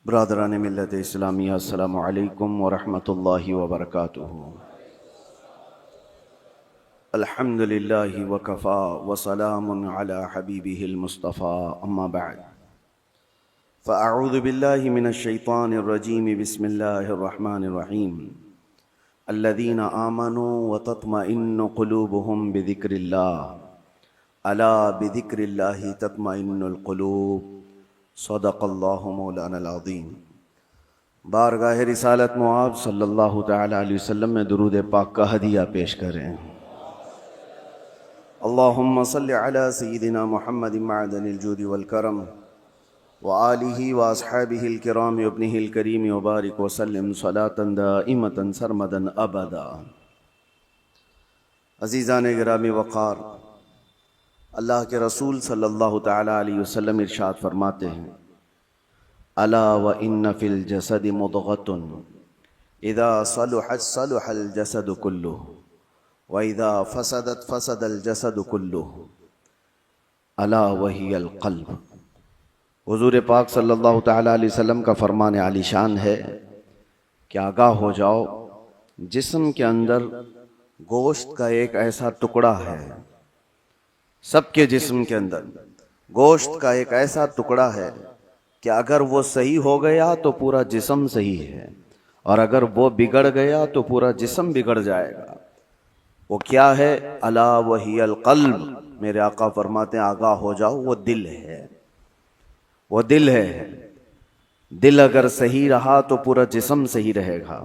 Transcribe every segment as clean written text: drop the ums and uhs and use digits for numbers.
برادران ملت اسلامیہ، السلام علیکم ورحمۃ اللہ وبرکاتہ۔ الحمد للہ وکفا وسلام علی حبیبہ المصطفیٰ، اما بعد فاعوذ باللہ من الشیطان الرجیم، بسم اللہ الرحمن الرحیم۔ الذین آمنوا وتطمئن قلوبهم بذکر اللہ، الا بذکر اللہ تطمئن القلوب، صدق اللہ مولانا العظیم۔ بارگاہ رسالت معاب صلی اللہ تعالی علیہ وسلم میں درود پاک کا ہدیہ پیش کریں۔ اللہم صلی علی سیدنا محمد معدن الجود والکرم وآلہ واصحابہ الکرام وابنہ الکریم وبارک وسلم صلاة دائمة سرمدا ابدا۔ عزیزان گرامی وقار، اللہ کے رسول صلی اللہ تعالی علیہ وسلم ارشاد فرماتے ہیں، الا وان فی الجسد مضغۃ اذا صلحت صلح الجسد کلہ واذا فسدت فسد الجسد کلہ الا وہی القلب۔ حضور پاک صلی اللہ تعالی علیہ وسلم کا فرمان عالی شان ہے کہ آگاہ ہو جاؤ، جسم کے اندر گوشت کا ایک ایسا ٹکڑا ہے، سب کے جسم کے اندر گوشت کا ایک ایسا ٹکڑا ہے کہ اگر وہ صحیح ہو گیا تو پورا جسم صحیح ہے، اور اگر وہ بگڑ گیا تو پورا جسم بگڑ جائے گا۔ وہ کیا ہے؟ الا وہی القلب۔ میرے آقا فرماتے ہیں آگاہ ہو جاؤ، وہ دل ہے، وہ دل ہے۔ دل اگر صحیح رہا تو پورا جسم صحیح رہے گا۔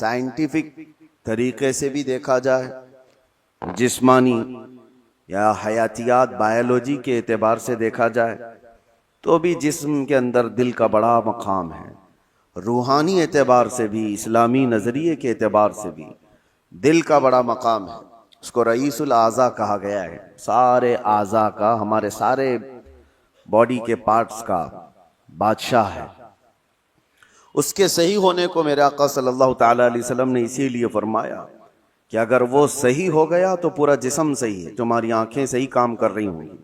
سائنٹیفک طریقے سے بھی دیکھا جائے، جسمانی یا حیاتیات بائیولوجی کے اعتبار سے دیکھا جائے تو بھی جسم کے اندر دل کا بڑا مقام ہے۔ روحانی اعتبار سے بھی، اسلامی نظریے کے اعتبار سے بھی دل کا بڑا مقام ہے۔ اس کو رئیس الاعضاء کہا گیا ہے، سارے اعضاء کا، ہمارے سارے باڈی کے پارٹس کا بادشاہ ہے۔ اس کے صحیح ہونے کو میرے آقا صلی اللہ تعالی علیہ وسلم نے اسی لیے فرمایا کہ اگر وہ صحیح ہو گیا تو پورا جسم صحیح ہے۔ تمہاری آنکھیں صحیح کام کر رہی ہوں گی،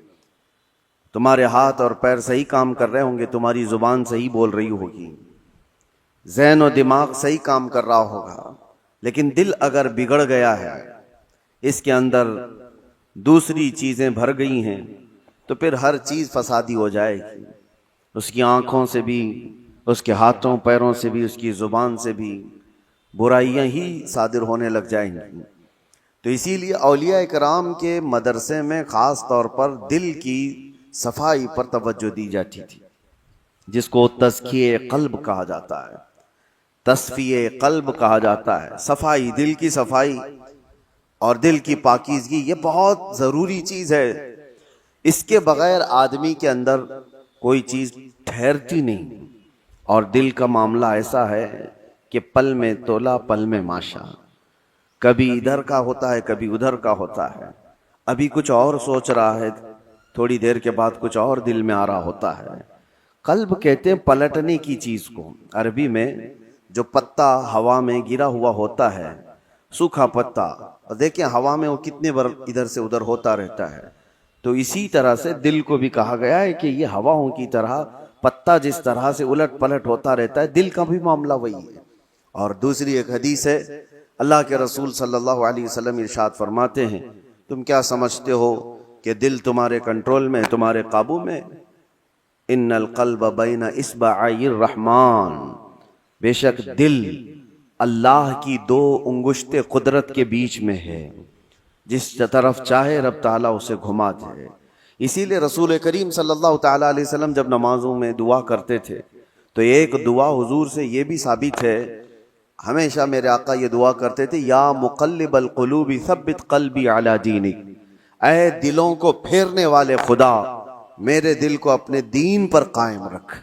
تمہارے ہاتھ اور پیر صحیح کام کر رہے ہوں گے، تمہاری زبان صحیح بول رہی ہوگی، ذہن و دماغ صحیح کام کر رہا ہوگا۔ لیکن دل اگر بگڑ گیا ہے، اس کے اندر دوسری چیزیں بھر گئی ہیں، تو پھر ہر چیز فسادی ہو جائے گی۔ اس کی آنکھوں سے بھی، اس کے ہاتھوں پیروں سے بھی، اس کی زبان سے بھی برائیاں ہی صادر ہونے لگ جائیں گی۔ تو اسی لیے اولیاء کرام کے مدرسے میں خاص طور پر دل کی صفائی پر توجہ دی جاتی تھی، جس کو تزکیہ قلب کہا جاتا ہے، تصفیہ قلب کہا جاتا ہے۔ صفائی، دل کی صفائی اور دل کی پاکیزگی، یہ بہت ضروری چیز ہے۔ اس کے بغیر آدمی کے اندر کوئی چیز ٹھہرتی نہیں۔ اور دل کا معاملہ ایسا ہے کہ پل میں تولا پل میں ماشا، کبھی ادھر کا ہوتا ہے کبھی ادھر کا ہوتا ہے۔ ابھی کچھ اور سوچ رہا ہے، تھوڑی دیر کے بعد کچھ اور دل میں آ رہا ہوتا ہے۔ قلب کہتے ہیں پلٹنے کی چیز کو۔ عربی میں جو پتا ہوا میں گرا ہوا ہوتا ہے، سوکھا پتا، اور دیکھیں ہوا میں وہ کتنے بار ادھر سے ادھر ہوتا رہتا ہے، تو اسی طرح سے دل کو بھی کہا گیا ہے کہ یہ ہواؤں کی طرح پتا جس طرح سے الٹ پلٹ ہوتا رہتا ہے، دل کا بھی معاملہ وہی ہے۔ اور دوسری ایک حدیث ہے، اللہ کے رسول صلی اللہ علیہ وسلم ارشاد فرماتے ہیں، تم کیا سمجھتے ہو کہ دل تمہارے کنٹرول میں، تمہارے قابو میں؟ ان القلب بین اصبعی الرحمن، بے شک دل اللہ کی دو انگشت قدرت کے بیچ میں ہے، جس طرف چاہے رب تعالیٰ اسے گھما دے۔ اسی لیے رسول کریم صلی اللہ تعالی علیہ وسلم جب نمازوں میں دعا کرتے تھے تو ایک دعا حضور سے یہ بھی ثابت ہے، ہمیشہ میرے آقا یہ دعا کرتے تھے، یا مقلب القلوب ثبت قلبی علی دینک، اے دلوں کو پھیرنے والے خدا، میرے دل کو اپنے دین پر قائم رکھ۔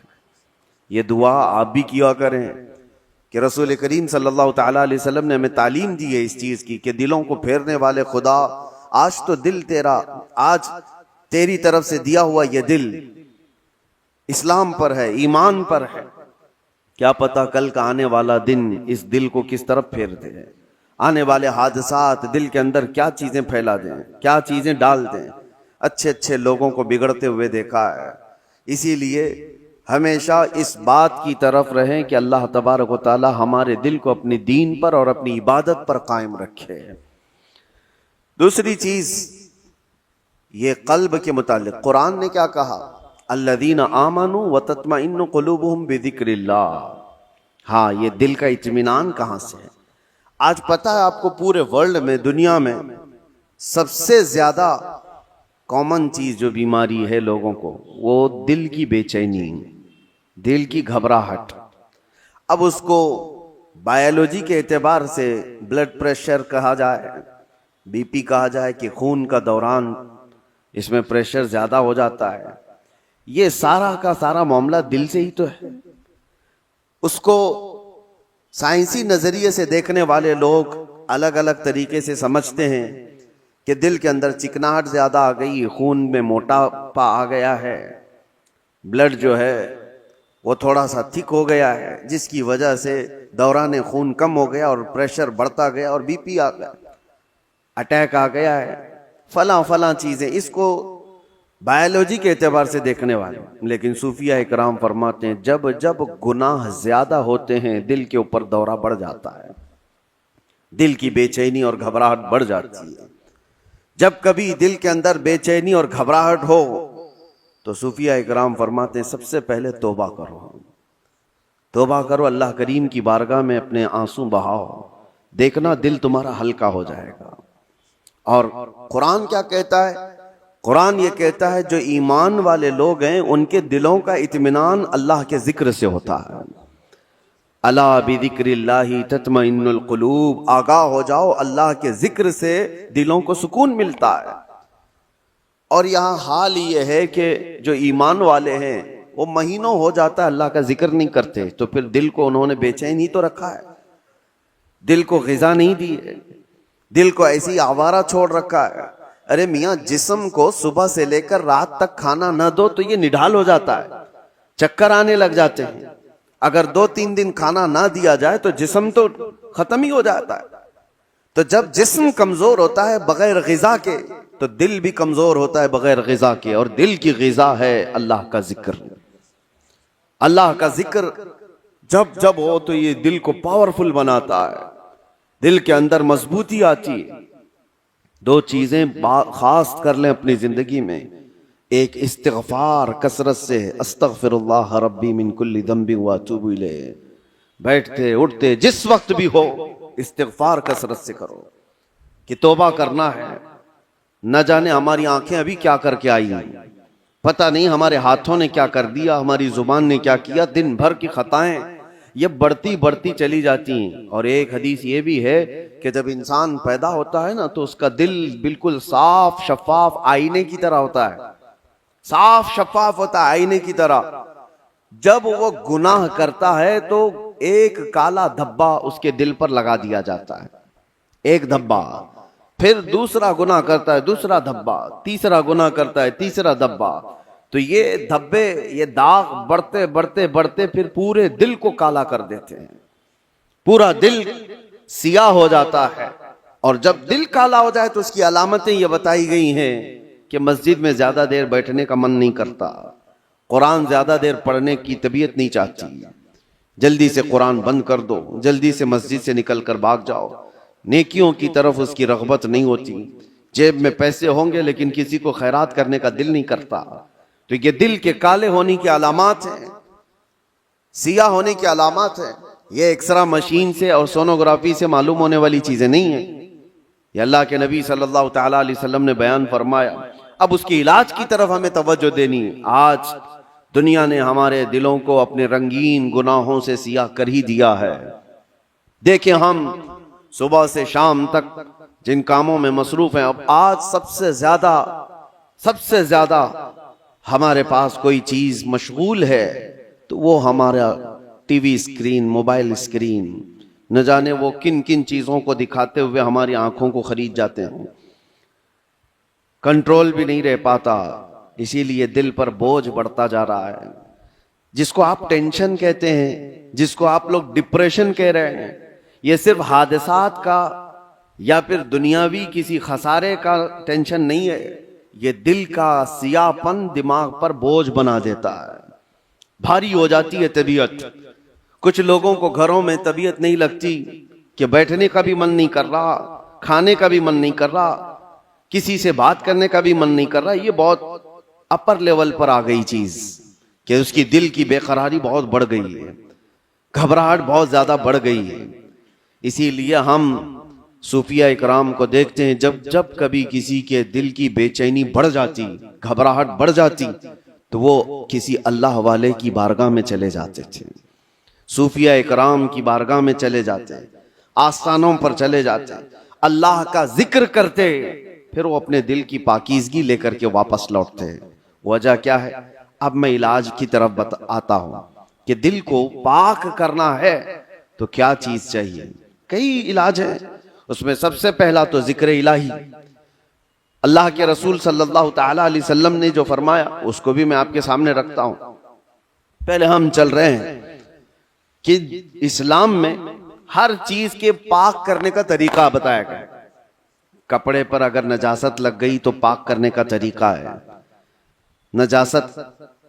یہ دعا آپ بھی کیا کریں کہ رسول کریم صلی اللہ تعالی علیہ وسلم نے ہمیں تعلیم دی ہے اس چیز کی کہ دلوں کو پھیرنے والے خدا، آج تو دل تیرا، آج تیری طرف سے دیا ہوا یہ دل اسلام پر ہے، ایمان پر ہے، کیا پتا کل کا آنے والا دن اس دل کو کس طرف پھیر دے، آنے والے حادثات دل کے اندر کیا چیزیں پھیلا دیں، کیا چیزیں ڈال دیں۔ اچھے اچھے لوگوں کو بگڑتے ہوئے دیکھا ہے، اسی لیے ہمیشہ اس بات کی طرف رہیں کہ اللہ تبارک و تعالی ہمارے دل کو اپنی دین پر اور اپنی عبادت پر قائم رکھے۔ دوسری چیز یہ قلب کے متعلق قرآن نے کیا کہا؟ الذین آمنوا وتطمئن قلوبہم بذکر اللہ۔ ہاں، یہ دل کا اطمینان کہاں سے ہے؟ آج پتہ ہے آپ کو پورے ورلڈ میں، دنیا میں سب سے زیادہ کامن چیز جو بیماری ہے لوگوں کو، وہ دل کی بے چینی، دل کی گھبراہٹ۔ اب اس کو بایولوجی کے اعتبار سے بلڈ پریشر کہا جائے، بی پی کہا جائے کہ خون کا دوران اس میں پریشر زیادہ ہو جاتا ہے، یہ سارا کا سارا معاملہ دل سے ہی تو ہے۔ اس کو سائنسی نظریے سے دیکھنے والے لوگ الگ الگ طریقے سے سمجھتے ہیں کہ دل کے اندر چکناہٹ زیادہ آ گئی، خون میں موٹاپا آ گیا ہے، بلڈ جو ہے وہ تھوڑا سا تھک ہو گیا ہے، جس کی وجہ سے دوران خون کم ہو گیا اور پریشر بڑھتا گیا اور بی پی آ گیا، اٹیک آ گیا ہے، فلاں فلاں چیزیں۔ اس کو بایولوجی کے اعتبار سے دیکھنے والے، لیکن صوفیہ اکرام فرماتے ہیں جب جب گناہ زیادہ ہوتے ہیں دل کے اوپر دورہ بڑھ جاتا ہے، دل کی بے چینی اور گھبراہٹ بڑھ جاتی ہے۔ جب کبھی دل کے اندر بے چینی اور گھبراہٹ ہو تو صوفیہ اکرام فرماتے ہیں سب سے پہلے توبہ کرو، توبہ کرو، اللہ کریم کی بارگاہ میں اپنے آنسو بہاؤ، دیکھنا دل تمہارا ہلکا ہو جائے گا۔ اور قرآن کیا کہتا ہے؟ قرآن یہ کہتا ہے جو ایمان والے لوگ ہیں ان کے دلوں کا اطمینان اللہ کے ذکر سے ہوتا ہے۔ الا بذکر اللہ تطمئن القلوب، آگاہ ہو جاؤ، اللہ کے ذکر سے دلوں کو سکون ملتا ہے۔ اور یہاں حال یہ ہے کہ جو ایمان والے ہیں وہ مہینوں ہو جاتا ہے اللہ کا ذکر نہیں کرتے، تو پھر دل کو انہوں نے بے چین ہی تو رکھا ہے، دل کو غذا نہیں دی ہے، دل کو ایسی آوارہ چھوڑ رکھا ہے۔ ارے میاں، جسم کو صبح سے لے کر رات تک کھانا نہ دو تو یہ نڈھال ہو جاتا ہے، چکر آنے لگ جاتے ہیں۔ اگر 2-3 دن کھانا نہ دیا جائے تو جسم تو ختم ہی ہو جاتا ہے۔ تو جب جسم کمزور ہوتا ہے بغیر غذا کے تو دل بھی کمزور ہوتا ہے بغیر غذا کے، اور دل کی غذا ہے اللہ کا ذکر۔ اللہ کا ذکر جب جب ہو تو یہ دل کو پاورفل بناتا ہے، دل کے اندر مضبوطی آتی ہے۔ 2 چیزیں خاص کر لیں اپنی زندگی میں، ایک استغفار کثرت سے، استغفر اللہ ربی من کل ذنب واتوب الیہ، بیٹھتے اٹھتے جس وقت بھی ہو استغفار کثرت سے کرو کہ توبہ کرنا ہے۔ نہ جانے ہماری آنکھیں ابھی کیا کر کے آئی ہیں، پتہ نہیں ہمارے ہاتھوں نے کیا کر دیا، ہماری زبان نے کیا کیا، دن بھر کی خطائیں یہ بڑھتی بڑھتی چلی جاتی ہیں۔ اور ایک حدیث یہ بھی ہے کہ جب انسان پیدا ہوتا ہے نا تو اس کا دل بالکل صاف شفاف آئینے کی طرح ہوتا ہے، صاف شفاف ہوتا ہے آئینے کی طرح۔ جب وہ گناہ کرتا ہے تو ایک کالا دھبا اس کے دل پر لگا دیا جاتا ہے، ایک دھبا، پھر دوسرا گناہ کرتا ہے دوسرا دھبا، تیسرا گناہ کرتا ہے تیسرا دھبا، تو یہ دھبے، یہ داغ بڑھتے بڑھتے بڑھتے پھر پورے دل کو کالا کر دیتے ہیں، پورا دل سیاہ ہو جاتا ہے۔ اور جب دل کالا ہو جائے تو اس کی علامتیں یہ بتائی گئی ہیں کہ مسجد میں زیادہ دیر بیٹھنے کا من نہیں کرتا، قرآن زیادہ دیر پڑھنے کی طبیعت نہیں چاہتی، جلدی سے قرآن بند کر دو، جلدی سے مسجد سے نکل کر بھاگ جاؤ، نیکیوں کی طرف اس کی رغبت نہیں ہوتی، جیب میں پیسے ہوں گے لیکن کسی کو خیرات کرنے کا دل نہیں کرتا۔ تو یہ دل کے کالے ہونے کی علامات ہیں، سیاہ ہونے کی علامات ہیں۔ یہ ایکسرا مشین سے اور سونوگرافی سے معلوم ہونے والی چیزیں نہیں ہیں، یہ اللہ کے نبی صلی اللہ تعالیٰ علیہ وسلم نے بیان فرمایا۔ اب اس کی علاج کی طرف ہمیں توجہ دینی ہے۔ آج دنیا نے ہمارے دلوں کو اپنے رنگین گناہوں سے سیاہ کر ہی دیا ہے۔ دیکھیں ہم صبح سے شام تک جن کاموں میں مصروف ہیں، اب آج سب سے زیادہ ہمارے پاس کوئی چیز مشغول ہے تو وہ ہمارا T V screen, mobile screen, نہ جانے وہ کن کن چیزوں کو دکھاتے ہوئے ہماری آنکھوں کو خرید جاتے ہیں، کنٹرول بھی نہیں رہ پاتا، اسی لیے دل پر بوجھ بڑھتا جا رہا ہے۔ جس کو آپ ٹینشن کہتے ہیں، جس کو آپ لوگ ڈپریشن کہہ رہے ہیں، یہ صرف حادثات کا یا پھر دنیاوی کسی خسارے کا ٹینشن نہیں ہے، یہ دل کا سیاہ پن دماغ پر بوجھ بنا دیتا ہے۔ بھاری ہو جاتی ہے طبیعت. کچھ لوگوں کو گھروں میں طبیعت نہیں لگتی کہ بیٹھنے کا بھی من نہیں کر رہا, کھانے کا بھی من نہیں کر رہا, کسی سے بات کرنے کا بھی من نہیں کر رہا. یہ بہت اپر لیول پر آ گئی چیز کہ اس کی دل کی بے قراری بہت بڑھ گئی ہے, گھبراہٹ بہت زیادہ بڑھ گئی ہے. اسی لیے ہم صوفیہ اکرام کو دیکھتے ہیں, جب جب کبھی کسی کے دل کی بے چینی بڑھ جاتی, گھبراہٹ بڑھ جاتی, تو وہ کسی اللہ والے کی بارگاہ میں چلے جاتے تھے, صوفیہ اکرام کی بارگاہ میں چلے جاتے, آستانوں پر چلے جاتے, اللہ کا ذکر کرتے, پھر وہ اپنے دل کی پاکیزگی لے کر کے واپس لوٹتے. وجہ کیا ہے؟ اب میں علاج کی طرف آتا ہوں کہ دل کو پاک کرنا ہے تو کیا چیز چاہیے. کئی علاج ہیں, اس میں سب سے پہلا تو ذکر الہی. اللہ کے رسول صلی اللہ تعالی علیہ وسلم نے جو فرمایا اس کو بھی میں آپ کے سامنے رکھتا ہوں. پہلے ہم چل رہے ہیں کہ اسلام میں ہر چیز کے پاک کرنے کا طریقہ بتایا گیا. کپڑے پر اگر نجاست لگ گئی تو پاک کرنے کا طریقہ ہے. نجاست,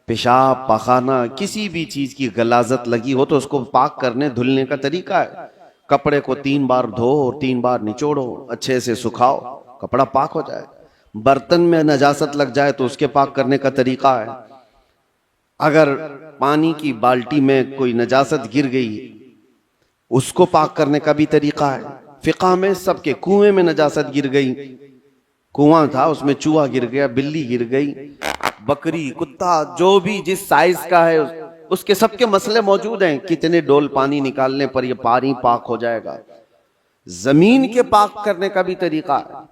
پیشاب, پخانہ, کسی بھی چیز کی غلاظت لگی ہو تو اس کو پاک کرنے دھلنے کا طریقہ ہے. کپڑے کو 3 بار دھو اور 3 بار نچوڑو, اچھے سے سکھاؤ, کپڑا پاک ہو جائے. برتن میں نجاست لگ جائے تو اس کے پاک کرنے کا طریقہ ہے. اگر پانی کی بالٹی میں کوئی نجاست گر گئی اس کو پاک کرنے کا بھی طریقہ ہے. فقہ میں سب کے کنویں میں نجاست گر گئی, کنواں تھا اس میں چوہا گر گیا, بلی گر گئی, بکری, کتا, جو بھی جس سائز کا ہے اس کے سب کے مسئلے موجود ہیں. کتنے ڈول پانی نکالنے پر یہ پانی پاک ہو جائے گا. زمین کے پاک کرنے کا بھی طریقہ ہے.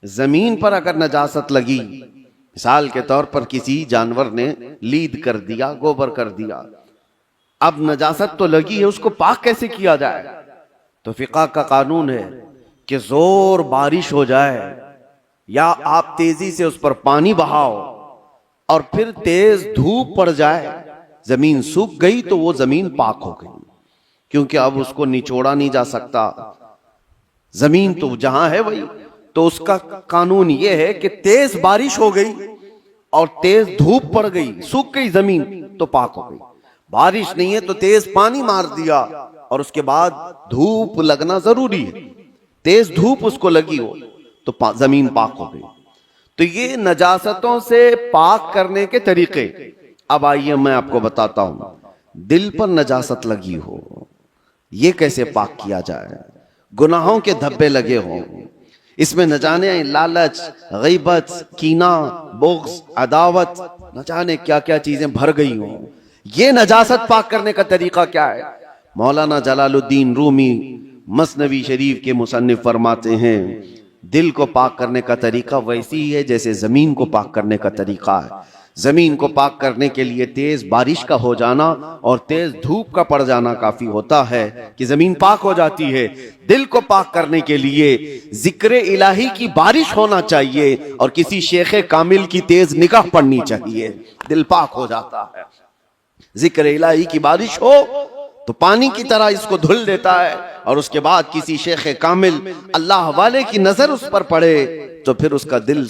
زمین پر اگر نجاست لگی, مثال کے طور پر کسی جانور نے لید کر دیا, گوبر کر دیا, اب نجاست تو لگی ہے, اس کو پاک کیسے کیا جائے؟ تو فقہ کا قانون ہے کہ زور بارش ہو جائے یا آپ تیزی سے اس پر پانی بہاؤ اور پھر تیز دھوپ پڑ جائے, زمین سوکھ گئی تو وہ زمین پاک ہو گئی, کیونکہ اب اس کو نچوڑا نہیں جا سکتا. زمین تو جہاں ہے وہی. تو اس کا قانون یہ ہے کہ تیز بارش ہو گئی اور تیز دھوپ پڑ گئی, سوکھ گئی زمین تو پاک ہو گئی. بارش نہیں ہے تو تیز پانی مار دیا اور اس کے بعد دھوپ لگنا ضروری ہے, تیز دھوپ اس کو لگی ہو تو زمین پاک ہو گئی. تو یہ نجاستوں سے پاک کرنے کے طریقے. اب آئیے میں آپ کو بتاتا ہوں, دل پر نجاست لگی ہو یہ کیسے پاک کیا جائے. گناہوں کے دھبے لگے ہوں, اس میں نہ جانے لالچ, غیبت, کینہ, بغض, عداوت, نہ جانے کیا کیا چیزیں بھر گئی ہوں. یہ نجاست پاک کرنے کا طریقہ کیا ہے؟ مولانا جلال الدین رومی مثنوی شریف کے مصنف فرماتے ہیں دل کو پاک کرنے کا طریقہ ویسی ہی ہے جیسے زمین کو پاک کرنے کا طریقہ ہے. زمین کو پاک کرنے کے لیے تیز بارش کا ہو جانا اور تیز دھوپ کا پڑ جانا کافی ہوتا ہے کہ زمین پاک ہو جاتی ہے. دل کو پاک کرنے کے لیے ذکر الہی کی بارش ہونا چاہیے اور کسی شیخ کامل کی تیز نگاہ پڑنی چاہیے, دل پاک ہو جاتا ہے. ذکر الہی کی بارش ہو تو پانی کی طرح اس کو دھل دیتا ہے, اور اس کے بعد کسی شیخ کامل اللہ والے کی نظر اس پر پڑے تو پھر اس کا دل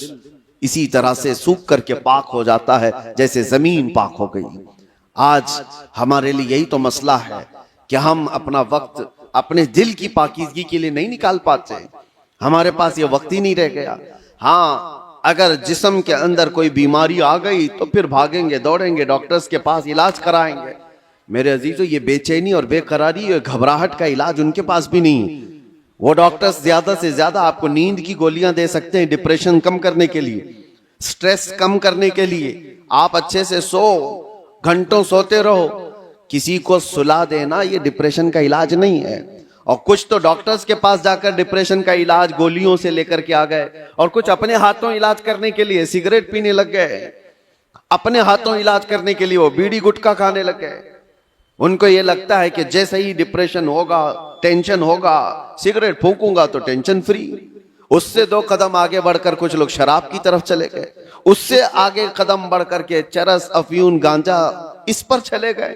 اسی طرح سے سوکھ کر کے پاک ہو جاتا ہے جیسے زمین پاک ہو گئی. آج ہمارے لیے یہی تو مسئلہ ہے کہ ہم اپنا وقت اپنے دل کی پاکیزگی کے لیے نہیں نکال پاتے, ہمارے پاس یہ وقت ہی نہیں رہ گیا. ہاں اگر جسم کے اندر کوئی بیماری آ گئی تو پھر بھاگیں گے, دوڑیں گے, ڈاکٹرز کے پاس علاج کرائیں گے. میرے عزیزو, یہ بے چینی اور بے قراری اور گھبراہٹ کا علاج ان کے پاس بھی نہیں. وہ ڈاکٹرز زیادہ سے زیادہ آپ کو نیند کی گولیاں دے سکتے ہیں ڈپریشن کم کرنے کے لیے, سٹریس کم کرنے کے لیے. آپ اچھے سے سو, گھنٹوں سوتے رہو, کسی کو سلا دینا یہ ڈپریشن کا علاج نہیں ہے. اور کچھ تو ڈاکٹرز کے پاس جا کر ڈپریشن کا علاج گولیوں سے لے کر کے آ گئے, اور کچھ اپنے ہاتھوں علاج کرنے کے لیے سگریٹ پینے لگ گئے, اپنے ہاتھوں علاج کرنے کے لیے وہ بیڑی گٹکا کھانے لگ گئے. ان کو یہ لگتا ہے کہ جیسے ہی ڈپریشن ہوگا, ٹینشن ہوگا, سگریٹ پھونکوں گا تو ٹینشن فری. اس سے 2 قدم آگے بڑھ کر کچھ لوگ شراب کی طرف چلے گئے, اس سے آگے قدم بڑھ کر کے چرس, افیون, گانجا اس پر چلے گئے.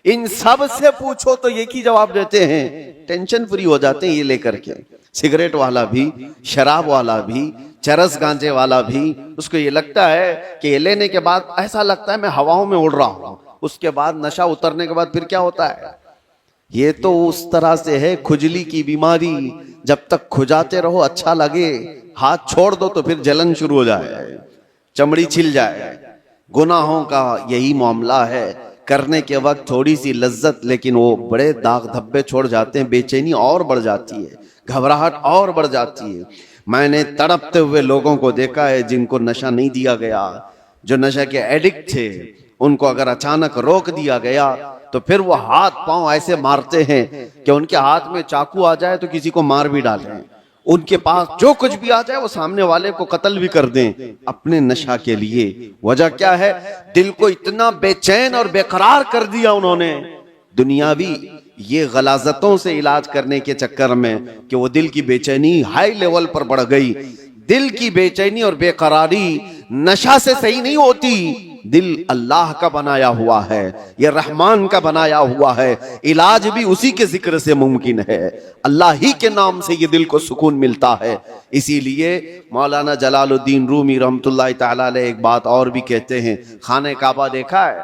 ان سب سے پوچھو تو یہ کی جواب دیتے ہیں ٹینشن فری ہو جاتے ہیں یہ لے کر کے. سگریٹ والا بھی, شراب والا بھی, چرس گانجے والا بھی, اس کو یہ لگتا ہے کہ یہ لینے کے بعد ایسا لگتا ہے میں ہواؤں میں اڑ رہا ہوں, اس کے بعد نشہ اترنے کے بعد پھر کیا ہوتا ہے؟ یہ تو اس طرح سے ہے کھجلی کی بیماری، جب تک کھجاتے رہو اچھا لگے، ہاتھ چھوڑ دو تو پھر جلن شروع ہو جائے، چمڑی چھل جائے۔ گناہوں کا یہی معاملہ ہے، کرنے کے وقت تھوڑی سی لذت، لیکن وہ بڑے داغ دھبے چھوڑ جاتے ہیں، بے چینی اور بڑھ جاتی ہے، گھبراہٹ اور بڑھ جاتی ہے۔ میں نے تڑپتے ہوئے لوگوں کو دیکھا ہے جن کو نشہ نہیں دیا گیا، جو نشہ کے ایڈکٹ تھے، ان کو اگر اچانک روک دیا گیا تو پھر وہ ہاتھ پاؤں ایسے مارتے ہیں کہ ان کے ہاتھ میں چاقو آ جائے تو کسی کو مار بھی ڈالیں، ان کے پاس جو کچھ بھی آ جائے وہ سامنے والے کو قتل بھی کر دیں اپنے نشہ کے لیے۔ وجہ کیا ہے؟ دل کو اتنا بے چین اور بے قرار کر دیا انہوں نے دنیاوی یہ غلاظتوں سے علاج کرنے کے چکر میں کہ وہ دل کی بے چینی ہائی لیول پر بڑھ گئی۔ دل کی بے چینی اور بے قراری نشہ سے صحیح نہیں ہوتی، دل اللہ کا بنایا ہوا ہے، یہ رحمان کا بنایا ہوا ہے، علاج بھی اسی کے ذکر سے ممکن ہے، اللہ ہی کے نام سے یہ دل کو سکون ملتا ہے۔ اسی لیے مولانا جلال الدین رومی رحمۃ اللہ تعالی علیہ ایک بات اور بھی کہتے ہیں، خانہ کعبہ دیکھا ہے؟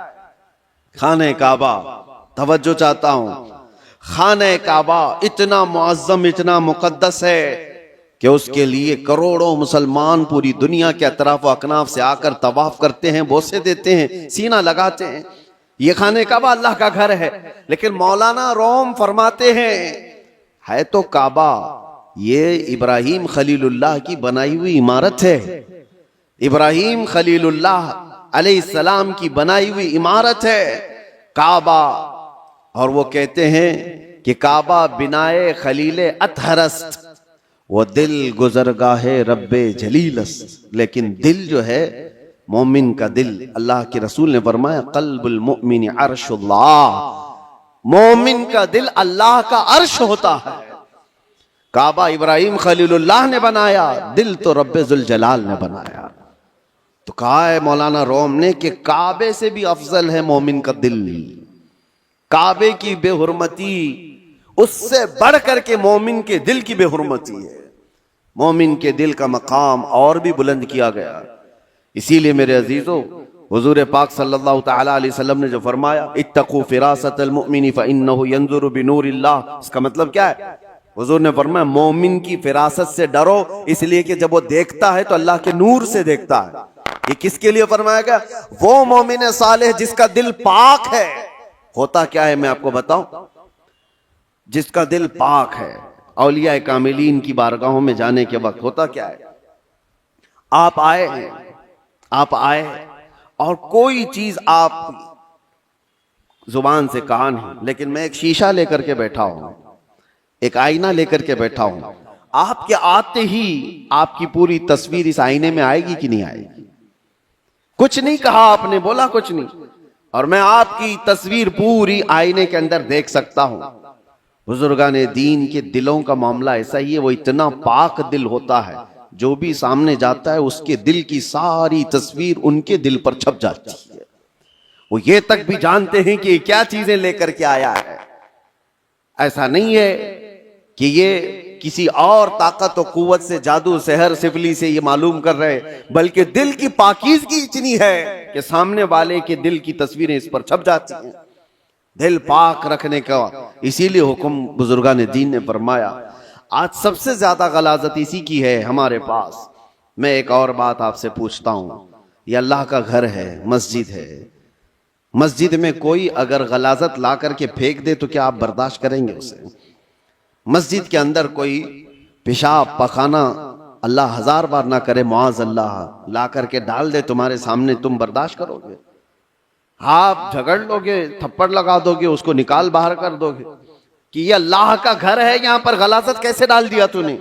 خانہ کعبہ، توجہ چاہتا ہوں، خانہ کعبہ اتنا معظم، اتنا مقدس ہے کہ اس کے لیے کروڑوں مسلمان پوری دنیا کے اطراف و اکناف سے آ کر طواف کرتے ہیں، بوسے دیتے ہیں، سینہ لگاتے ہیں۔ یہ خانہ کعبہ اللہ کا گھر ہے، لیکن مولانا روم فرماتے ہیں ہے تو کعبہ، یہ ابراہیم خلیل اللہ کی بنائی ہوئی عمارت ہے، ابراہیم خلیل اللہ علیہ السلام کی بنائی ہوئی عمارت ہے کعبہ۔ اور وہ کہتے ہیں کہ کعبہ بنائے خلیل اطہر است، وہ دل گزرگاہ رب جلیل است، لیکن دل جو ہے مومن کا دل، اللہ کے رسول نے فرمایا قلب المؤمن عرش اللہ، مومن کا دل اللہ کا عرش ہوتا ہے۔ کعبہ ابراہیم خلیل اللہ نے بنایا، دل تو رب ذوالجلال نے بنایا۔ تو کہا ہے مولانا روم نے کہ کعبے سے بھی افضل ہے مومن کا دل، کعبے کی بے حرمتی اس سے بڑھ کر کے مومن کے دل کی بے حرمتی ہے، مومن کے دل کا مقام اور بھی بلند کیا گیا۔ اسی لیے میرے عزیزو، حضور پاک صلی اللہ تعالی علیہ وسلم نے جو فرمایا اتقوا فراست المؤمن فإنه ينظر بنور اللہ، اس کا مطلب کیا ہے؟ حضور نے فرمایا مومن کی فراست سے ڈرو، اس لیے کہ جب وہ دیکھتا ہے تو اللہ کے نور سے دیکھتا ہے۔ یہ کس کے لیے فرمایا گیا؟ وہ مومن صالح جس کا دل پاک ہے۔ ہوتا کیا ہے میں آپ کو بتاؤں، جس کا دل پاک ہے، اولیاء کاملین کی بارگاہوں میں جانے کے وقت ہوتا کیا ہے؟ آپ آئے ہیں، آپ آئے اور کوئی چیز آپ زبان سے کہا نہیں، لیکن میں ایک شیشہ لے کر کے بیٹھا ہوں، ایک آئینہ لے کر کے بیٹھا ہوں، آپ کے آتے ہی آپ کی پوری تصویر اس آئینے میں آئے گی کہ نہیں آئے گی؟ کچھ نہیں کہا آپ نے، بولا کچھ نہیں، اور میں آپ کی تصویر پوری آئینے کے اندر دیکھ سکتا ہوں۔ بزرگان دین کے دلوں کا معاملہ ایسا ہی ہے، وہ اتنا پاک دل ہوتا ہے، جو بھی سامنے جاتا ہے اس کے دل کی ساری تصویر ان کے دل پر چھپ جاتی ہے، وہ یہ تک بھی جانتے ہیں کہ کیا چیزیں لے کر کے آیا ہے۔ ایسا نہیں ہے کہ یہ کسی اور طاقت و قوت سے، جادو سحر سفلی سے یہ معلوم کر رہے، بلکہ دل کی پاکیزگی اتنی ہے کہ سامنے والے کے دل کی تصویریں اس پر چھپ جاتی ہیں۔ دل پاک رکھنے کا اسی لیے حکم بزرگان دین نے فرمایا۔ آج سب سے زیادہ غلاظت اسی کی ہے ہمارے پاس۔ میں ایک اور بات آپ سے پوچھتا ہوں، یہ اللہ کا گھر ہے، مسجد ہے، مسجد میں کوئی اگر غلاظت لا کر کے پھینک دے تو کیا آپ برداشت کریں گے اسے؟ مسجد کے اندر کوئی پیشاب پخانہ اللہ ہزار بار نہ کرے، معاذ اللہ، لا کر کے ڈال دے تمہارے سامنے، تم برداشت کرو گے؟ آپ جھگڑ لو گے، تھپڑ لگا دو گے، اس کو نکال باہر کر دو گے کہ یہ اللہ کا گھر ہے، یہاں پر غلاظت کیسے ڈال دیا تو نے؟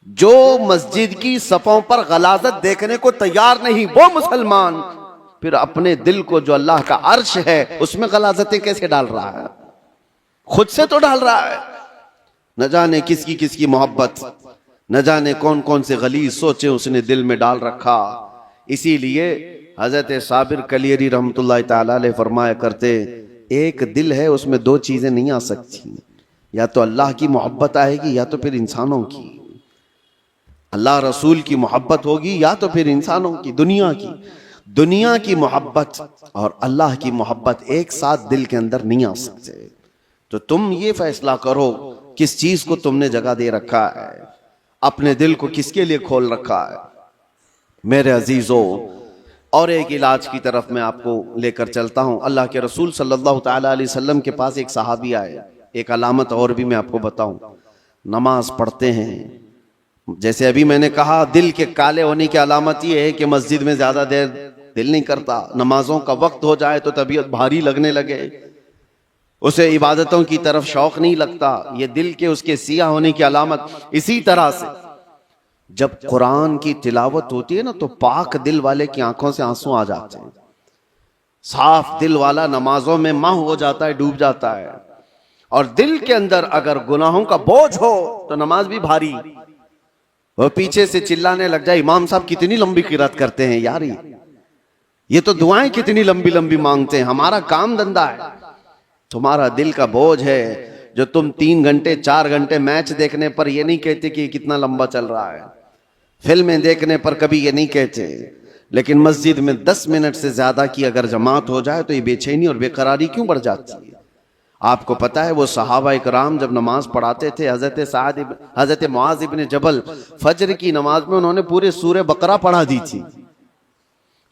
جو مسجد کی صفوں پر غلاظت دیکھنے کو تیار نہیں وہ مسلمان پھر اپنے دل کو جو اللہ کا عرش ہے اس میں غلاظتیں کیسے ڈال رہا ہے؟ خود سے تو ڈال رہا ہے۔ نہ جانے کس کی محبت، نہ جانے کون کون سے غلیظ سوچیں اس نے دل میں ڈال رکھا۔ اسی لیے حضرت صابر کلیری رحمت اللہ تعالی علیہ فرمایا کرتے، ایک دل ہے اس میں دو چیزیں نہیں آ سکتی، یا تو اللہ کی محبت آئے گی یا تو پھر انسانوں کی، اللہ رسول کی محبت ہوگی یا تو پھر انسانوں کی، دنیا کی۔ دنیا کی محبت اور اللہ کی محبت ایک ساتھ دل کے اندر نہیں آ سکتے. تو تم یہ فیصلہ کرو کس چیز کو تم نے جگہ دے رکھا ہے، اپنے دل کو کس کے لیے کھول رکھا ہے. میرے عزیزو، اور ایک علاج کی طرف میں آپ کو لے کر چلتا ہوں. اللہ کے رسول صلی اللہ تعالی علیہ وسلم کے پاس ایک صحابی آئے. ایک علامت اور بھی میں آپ کو بتاؤں. نماز پڑھتے ہیں، جیسے ابھی میں نے کہا دل کے کالے ہونے کی علامت یہ ہے کہ مسجد میں زیادہ دیر دل نہیں کرتا، نمازوں کا وقت ہو جائے تو طبیعت بھاری لگنے لگے، اسے عبادتوں کی طرف شوق نہیں لگتا. یہ دل کے اس کے سیاہ ہونے کی علامت. اسی طرح سے جب قرآن کی تلاوت ہوتی ہے نا تو پاک دل والے کی آنکھوں سے آنسو آ جاتے ہیں. صاف دل والا نمازوں میں ماہ ہو جاتا ہے، ڈوب جاتا ہے. اور دل کے اندر اگر گناہوں کا بوجھ ہو تو نماز بھی بھاری. وہ پیچھے سے چلانے لگ جائے، امام صاحب کتنی لمبی قرات کرتے ہیں یار، یہ تو دعائیں کتنی لمبی لمبی مانگتے ہیں، ہمارا کام دھندا ہے. تمہارا دل کا بوجھ ہے جو تم 3 گھنٹے 4 گھنٹے میچ دیکھنے پر یہ نہیں کہتے کہ کتنا لمبا چل رہا ہے، فلمیں دیکھنے پر کبھی یہ نہیں کہتے، لیکن مسجد میں 10 منٹ سے زیادہ کی اگر جماعت ہو جائے تو یہ بے چینی اور بے قراری کیوں بڑھ جاتی ہے. آپ کو پتا ہے وہ صحابہ اکرام جب نماز پڑھاتے تھے، حضرت معاذ ابن جبل فجر کی نماز میں انہوں نے پورے سورہ بقرہ پڑھا دی تھی.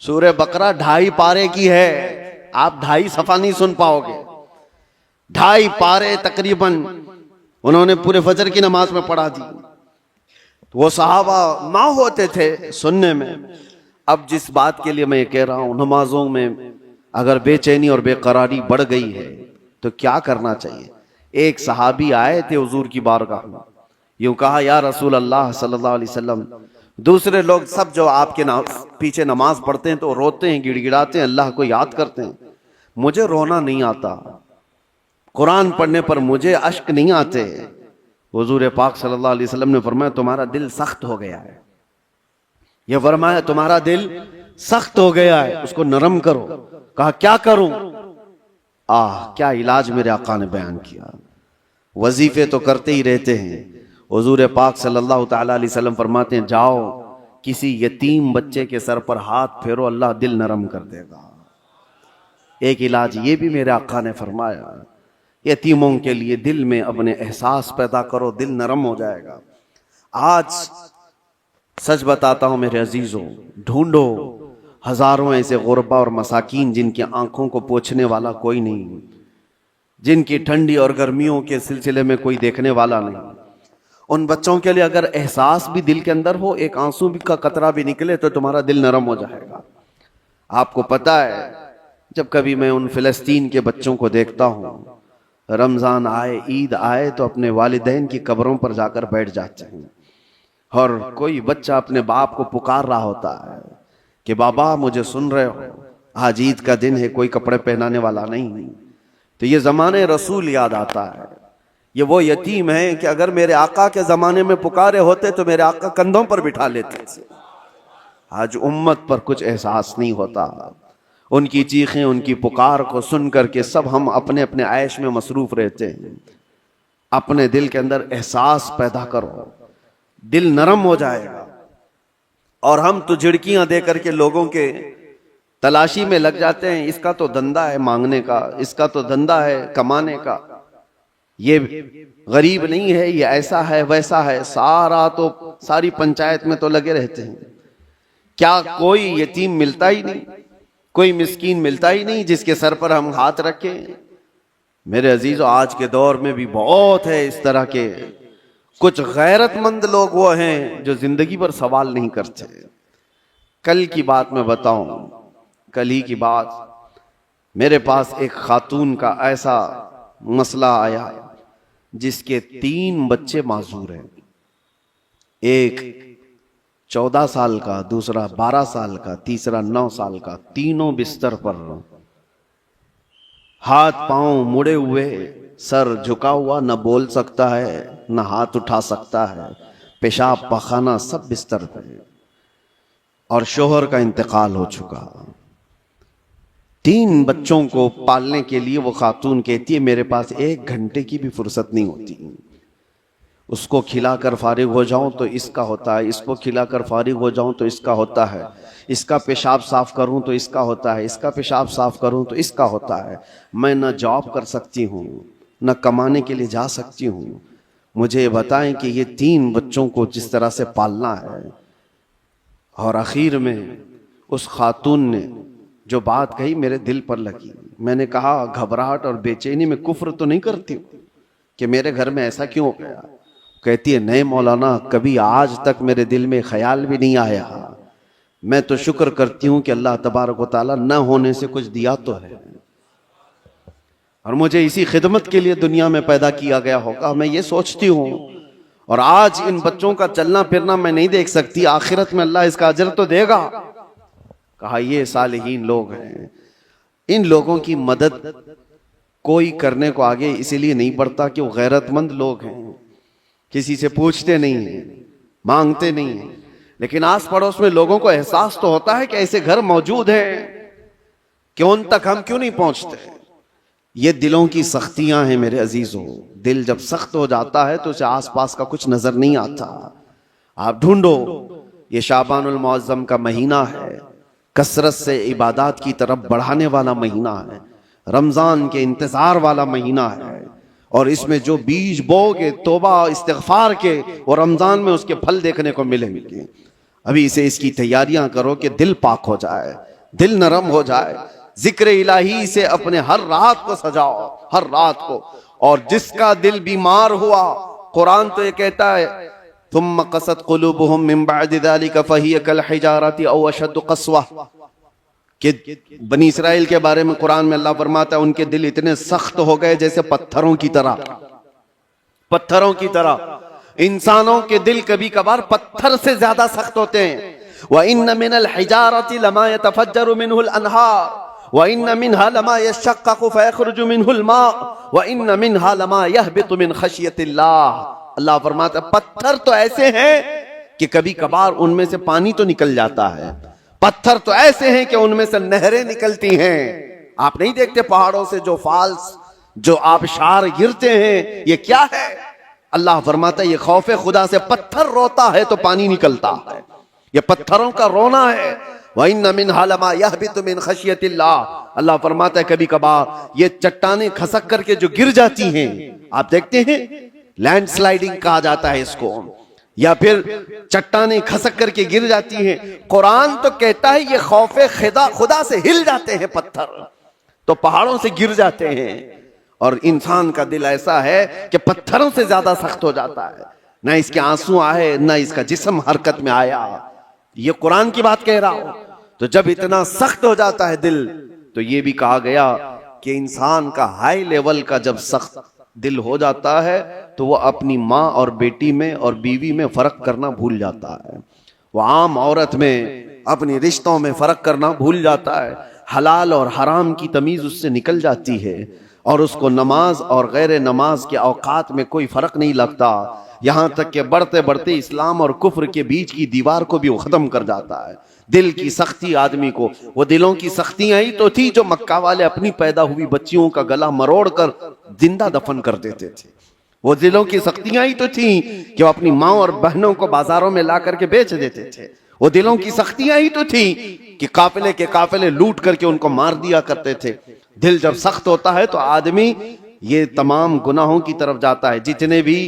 سورہ بقرہ 2.5 پارے کی ہے، آپ 2.5 صفحہ نہیں سن پاؤ گے. 2.5 پارے تقریباً انہوں نے پورے فجر کی نماز میں پڑھا دی. وہ صحابہ ماں ہوتے تھے سننے میں. اب جس بات کے لیے میں یہ کہہ رہا ہوں، نمازوں میں اگر بے چینی اور بے قراری بڑھ گئی ہے تو کیا کرنا چاہیے. ایک صحابی آئے تھے حضور کی بارگاہ میں، یوں کہا یا رسول اللہ صلی اللہ علیہ وسلم، دوسرے لوگ سب جو آپ کے پیچھے نماز پڑھتے ہیں تو روتے ہیں، گڑ گڑاتے ہیں، اللہ کو یاد کرتے ہیں، مجھے رونا نہیں آتا، قرآن پڑھنے پر مجھے اشک نہیں آتے. حضور پاک صلی اللہ علیہ وسلم نے فرمایا تمہارا دل سخت ہو گیا ہے. یہ فرمایا تمہارا دل سخت ہو گیا ہے، اس کو نرم کرو. کہا کیا کروں؟ کیا علاج میرے آقا نے بیان کیا. وظیفے تو کرتے ہی رہتے ہیں. حضور پاک صلی اللہ تعالی علیہ وسلم فرماتے ہیں جاؤ کسی یتیم بچے کے سر پر ہاتھ پھیرو، اللہ دل نرم کر دے گا. ایک علاج یہ بھی میرے آقا نے فرمایا، یتیموں کے لیے دل میں اپنے احساس پیدا کرو، دل نرم ہو جائے گا. آج سچ بتاتا ہوں میرے عزیزوں، ڈھونڈو ہزاروں ایسے غربا اور مساکین جن کی آنکھوں کو پوچھنے والا کوئی نہیں، جن کی ٹھنڈی اور گرمیوں کے سلسلے میں کوئی دیکھنے والا نہیں. ان بچوں کے لیے اگر احساس بھی دل کے اندر ہو، ایک آنسو کا قطرہ بھی نکلے تو تمہارا دل نرم ہو جائے گا. آپ کو پتا ہے جب کبھی میں ان فلسطین کے بچوں کو دیکھتا ہوں، رمضان آئے، عید آئے تو اپنے والدین کی قبروں پر جا کر بیٹھ جاتے ہیں، اور کوئی بچہ اپنے باپ کو پکار رہا ہوتا ہے کہ بابا مجھے سن رہے ہو، آج عید کا دن ہے، کوئی کپڑے پہنانے والا نہیں. تو یہ زمانے رسول یاد آتا ہے. یہ وہ یتیم ہیں کہ اگر میرے آقا کے زمانے میں پکارے ہوتے تو میرے آقا کندھوں پر بٹھا لیتے تھے. آج امت پر کچھ احساس نہیں ہوتا. ان کی چیخیں، ان کی پکار کو سن کر کے سب ہم اپنے اپنے عیش میں مصروف رہتے ہیں. اپنے دل کے اندر احساس پیدا کرو، دل نرم ہو جائے گا. اور ہم تو جھڑکیاں دے کر کے لوگوں کے تلاشی میں لگ جاتے ہیں، اس کا تو دھندا ہے مانگنے کا، اس کا تو دھندا ہے کمانے کا، یہ غریب نہیں ہے، یہ ایسا ہے ویسا ہے. ساری پنچایت میں تو لگے رہتے ہیں. کیا کوئی یتیم ملتا ہی نہیں، کوئی مسکین ملتا ہی نہیں جس کے سر پر ہم ہاتھ رکھیں؟ میرے عزیزو آج کے دور میں بھی بہت ہے اس طرح کے. کچھ غیرت مند لوگ وہ ہیں جو زندگی پر سوال نہیں کرتے. کل کی بات میں بتاؤں، کل ہی کی بات، میرے پاس ایک خاتون کا ایسا مسئلہ آیا جس کے 3 بچے معذور ہیں. ایک 14 سال کا، دوسرا 12 سال کا، تیسرا 9 سال کا. تینوں بستر پر، ہاتھ پاؤں مڑے ہوئے، سر جھکا ہوا، نہ بول سکتا ہے نہ ہاتھ اٹھا سکتا ہے، پیشاب پخانہ سب بستر پہ. اور شوہر کا انتقال ہو چکا. 3 بچوں کو پالنے کے لیے وہ خاتون کہتی ہے میرے پاس 1 گھنٹے کی بھی فرصت نہیں ہوتی. اس کو کھلا کر فارغ ہو جاؤں تو اس کا ہوتا ہے، اس کو کھلا کر فارغ ہو جاؤں تو اس کا ہوتا ہے. اس کا پیشاب صاف کروں تو اس کا ہوتا ہے، اس کا پیشاب صاف کروں تو اس کا ہوتا ہے، میں نہ جاب کر سکتی ہوں نہ کمانے کے لیے جا سکتی ہوں، مجھے یہ بتائیں کہ یہ 3 بچوں کو جس طرح سے پالنا ہے۔ اور آخر میں اس خاتون نے جو بات کہی میرے دل پر لگی۔ میں نے کہا گھبراہٹ اور بے چینی میں کفر تو نہیں کرتی ہوں کہ میرے گھر میں ایسا کیوں ہو گیا؟ کہتی ہے نہیں مولانا، کبھی آج تک میرے دل میں خیال بھی نہیں آیا، میں تو شکر کرتی ہوں کہ اللہ تبارک و تعالیٰ نہ ہونے سے کچھ دیا تو ہے، اور مجھے اسی خدمت کے لیے دنیا میں پیدا کیا گیا ہوگا، میں یہ سوچتی ہوں۔ اور آج ان بچوں کا چلنا پھرنا میں نہیں دیکھ سکتی، آخرت میں اللہ اس کا اجر تو دے گا۔ کہا یہ صالحین لوگ ہیں، ان لوگوں کی مدد کوئی کرنے کو آگے اسی لیے نہیں بڑھتا کہ وہ غیرت مند لوگ ہیں، کسی سے پوچھتے نہیں ہیں، مانگتے نہیں ہیں، لیکن آس پڑوس میں لوگوں کو احساس تو ہوتا ہے کہ ایسے گھر موجود ہیں کہ ان تک ہم کیوں نہیں پہنچتے۔ یہ دلوں کی سختیاں ہیں میرے عزیزوں، دل جب سخت ہو جاتا ہے تو اسے آس پاس کا کچھ نظر نہیں آتا۔ آپ ڈھونڈو، یہ شعبان المعظم کا مہینہ ہے، کثرت سے عبادات کی طرف بڑھانے والا مہینہ ہے، رمضان کے انتظار والا مہینہ ہے، اور اس میں جو بیج بو گے توبہ استغفار کے، وہ رمضان میں اس کے پھل دیکھنے کو ملیں گے۔ ابھی سے اس کی تیاریاں کرو کہ دل پاک ہو جائے، دل نرم ہو جائے، ذکر الہی سے اپنے ہر رات کو سجاؤ، ہر رات کو۔ اور جس کا دل بیمار ہوا، قرآن تو یہ کہتا ہے ثم قست قلوبهم من بعد ذلك فهي كالحجارة او اشد قسوة، کہ بنی اسرائیل کے بارے میں قرآن میں اللہ فرماتا ہے ان کے دل اتنے سخت ہو گئے جیسے پتھروں کی طرح، پتھروں کی طرح۔ انسانوں کے دل کبھی کبھار پتھر سے زیادہ سخت ہوتے ہیں۔ وَإِنَّ مِنَ الْحِجَارَةِ لَمَا يَتَفَجَّرُ مِنْهُ الْأَنْهَارُ وَإِنَّ مِنْهَا لَمَا يَشَّقَّقُ فَيَخْرُجُ مِنْهُ الْمَاءُ وَإِنَّ مِنْهَا لَمَا يَهْبِطُ مِنْ خَشْيَةِ اللَّهِ۔ اللہ فرماتا ہے پتھر تو ایسے ہیں کہ کبھی کبھار ان میں سے پانی تو نکل جاتا ہے، پتھر تو ایسے ہیں کہ ان میں سے نہریں نکلتی ہیں۔ آپ نہیں دیکھتے پہاڑوں سے جو فالس، جو آبشار گرتے ہیں، یہ کیا ہے؟ اللہ فرماتا ہے یہ خوف خدا سے پتھر روتا ہے تو پانی نکلتا ہے، یہ پتھروں کا رونا ہے۔ وَإِنَّ مِنْهَا لَمَا يَهْبِطُ مِنْ خَشْيَةِ اللَّهِ۔ اللہ فرماتا ہے کبھی کبھار یہ چٹانیں کھسک کر کے جو گر جاتی ہیں، آپ دیکھتے ہیں لینڈ سلائیڈنگ کہا جاتا ہے اس کو، یا پھر چٹانیں کھسک کر کے گر جاتی ہیں، قرآن تو کہتا ہے یہ خوف خدا سے ہل جاتے ہیں پتھر، تو پہاڑوں سے گر جاتے ہیں۔ اور انسان کا دل ایسا ہے کہ پتھروں سے زیادہ سخت ہو جاتا ہے، نہ اس کے آنسو آئے نہ اس کا جسم حرکت میں آیا، یہ قرآن کی بات کہہ رہا ہوں۔ تو جب اتنا سخت ہو جاتا ہے دل، تو یہ بھی کہا گیا کہ انسان کا ہائی لیول کا جب سخت دل ہو جاتا ہے تو وہ اپنی ماں اور بیٹی میں اور بیوی میں فرق کرنا بھول جاتا ہے، وہ عام عورت میں اپنی رشتوں میں فرق کرنا بھول جاتا ہے، حلال اور حرام کی تمیز اس سے نکل جاتی ہے، اور اس کو نماز اور غیر نماز کے اوقات میں کوئی فرق نہیں لگتا، یہاں تک کہ بڑھتے بڑھتے اسلام اور کفر کے بیچ کی دیوار کو بھی وہ ختم کر جاتا ہے۔ دل کی سختی آدمی کو، وہ دلوں کی سختیاں ہی تو تھی جو مکہ والے اپنی پیدا ہوئی بچیوں کا گلا مروڑ کر زندہ دفن کر دیتے تھے، وہ دلوں کی سختیاں ہی تو تھیں کہ وہ اپنی ماں اور بہنوں کو بازاروں میں لا کر کے بیچ دیتے تھے، وہ دلوں کی سختیاں ہی تو تھیں کہ قافلے کے قافلے لوٹ کر کے ان کو مار دیا کرتے تھے۔ دل جب سخت ہوتا ہے تو آدمی یہ تمام گناہوں کی طرف جاتا ہے۔ جتنے بھی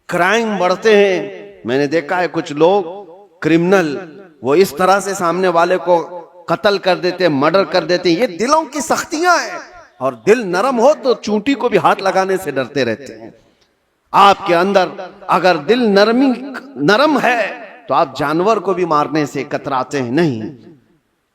کرائم بڑھتے ہیں، میں نے دیکھا ہے کچھ لوگ کرمنل وہ اس طرح سے سامنے والے کو قتل کر دیتے، مرڈر کر دیتے، یہ دلوں کی سختیاں ہیں، اور دل نرم ہو تو چونٹی کو بھی ہاتھ لگانے سے ڈرتے رہتے ہیں۔ آپ کے اندر اگر دل نرم ہے تو آپ جانور کو بھی مارنے سے کتراتے ہیں نہیں،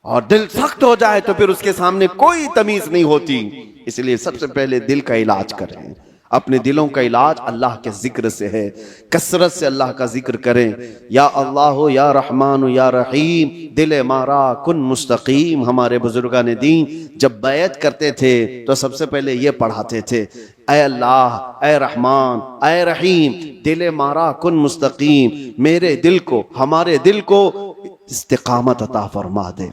اور دل سخت ہو جائے تو پھر اس کے سامنے کوئی تمیز نہیں ہوتی۔ اس لیے سب سے پہلے دل کا علاج کریں، اپنے دلوں کا علاج اللہ کے ذکر سے ہے، کثرت سے اللہ کا ذکر کریں۔ یا اللہ یا رحمان یا رحیم، دل مارا کن مستقیم۔ ہمارے بزرگان دین جب بیعت کرتے تھے تو سب سے پہلے یہ پڑھاتے تھے، اے اللہ، اے رحمان، اے رحیم، دل مارا کن مستقیم، میرے دل کو، ہمارے دل کو استقامت عطا فرما دے،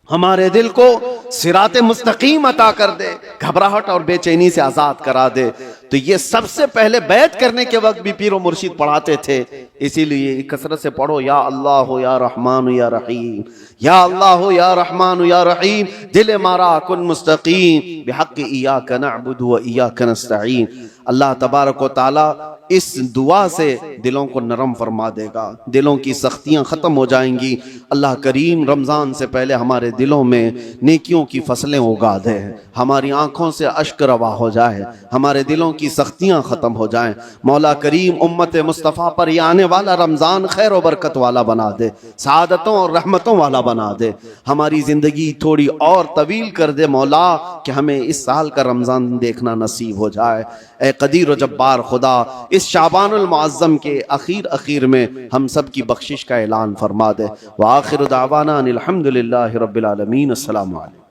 ہمارے دل کو صراط مستقیم عطا کر دے، گھبراہٹ اور بے چینی سے آزاد کرا دے۔ تو یہ سب سے پہلے بیعت کرنے کے وقت بھی پیر و مرشد پڑھاتے تھے، اسی لیے کثرت سے پڑھو، یا اللہ یا رحمان یا رحیم، یا اللہ یا رحمان یا رحیم دل مارا کن مستقیم بحق ایاک نعبد و ایاک نستعین۔ اللہ تبارک و تعالی اس دعا سے دلوں کو نرم فرما دے گا، دلوں کی سختیاں ختم ہو جائیں گی۔ اللہ کریم رمضان سے پہلے ہمارے دلوں میں نیکیوں کی فصلیں اگا دے، ہماری آنکھوں سے اشک روا ہو جائے، ہمارے دلوں کی سختیاں ختم ہو جائیں۔ مولا کریم امت مصطفیٰ پر یہ آنے والا رمضان خیر و برکت والا بنا دے، سعادتوں اور رحمتوں والا بنا دے، ہماری زندگی تھوڑی اور طویل کر دے مولا، کہ ہمیں اس سال کا رمضان دیکھنا نصیب ہو جائے۔ اے قدیر و جبار خدا، اس شعبان المعظم کے اخیر میں ہم سب کی بخشش کا اعلان فرما دے۔ وآخر دعوانا ان الحمد للہ رب العالمین۔ السلام علیکم۔